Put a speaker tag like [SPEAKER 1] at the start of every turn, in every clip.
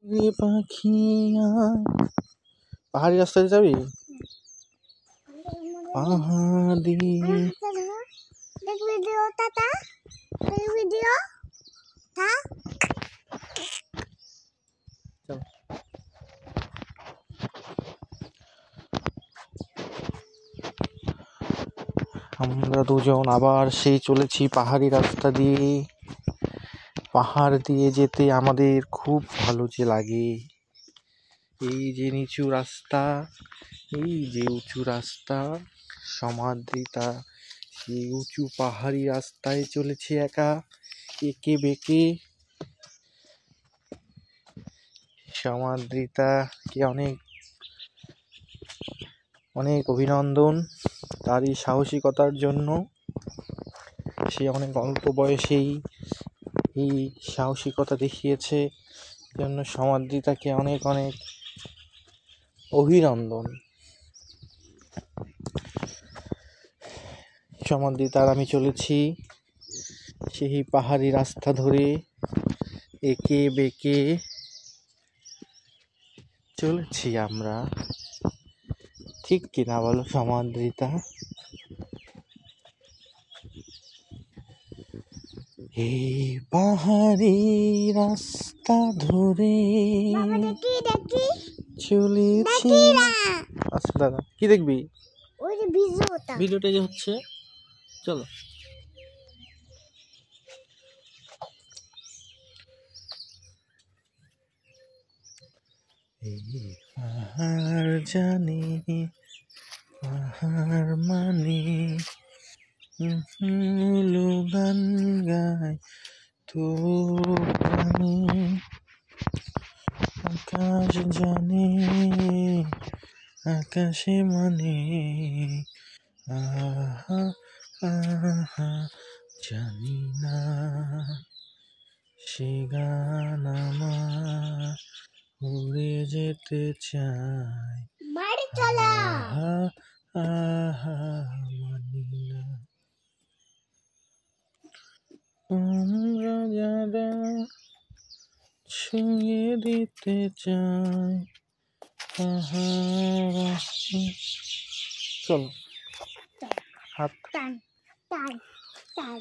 [SPEAKER 1] রে পাখি পাহাড়ি রাস্তায় যাবি? পাহাড়ি
[SPEAKER 2] ভিডিও টাটা ভিডিও
[SPEAKER 1] আমরা দুজন আবার সেই চলেছি পাহাড়ি রাস্তা দিয়ে। পাহাড় দিয়ে যেতে আমাদের খুব ভালো যে লাগে। এই যে নিচু রাস্তা, এই যে উঁচু রাস্তা, সমাদ্রিতা সেই উঁচু পাহাড়ি রাস্তায় চলেছি একা, একে বেঁকে। সমাদ্রিতাকে অনেক অনেক অভিনন্দন তার এই সাহসিকতার জন্য। সে অনেক অল্প বয়সেই এই সাহসিকতা দেখিয়েছে, জন্য সমাদ্রিতাকে অনেক অনেক অভিনন্দন। সমাদ্রিতার আমি চলেছি সেই পাহাড়ি রাস্তা ধরে, একে বেঁকে চলেছি আমরা। ঠিক কিনা বলো সমাদ্রিতা? এই পাহাড়ি রাস্তা ধরে চলেছি। আচ্ছা দাদা, কি দেখবি?
[SPEAKER 2] ওই যে
[SPEAKER 1] ভিডিওটা যে হচ্ছে, চলো। এই পাহাড় জানি, পাহাড় মানে গান গায় তো প্রাণী। আকাশ জানে, আকাশে মানে আহা আহা জানি না সে গান আমার উড়ে যেতে চায়।
[SPEAKER 2] বাড়ি চলা
[SPEAKER 1] আহা আহা মানি না আমরা যারা ছুঁয়ে দিতে চাই পাহাড়। চলো হাত
[SPEAKER 2] টান টান টান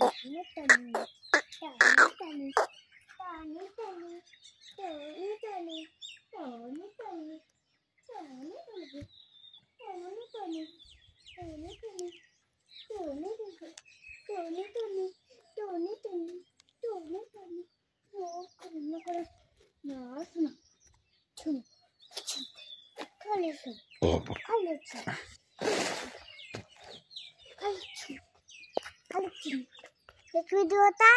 [SPEAKER 2] ভিডিওটা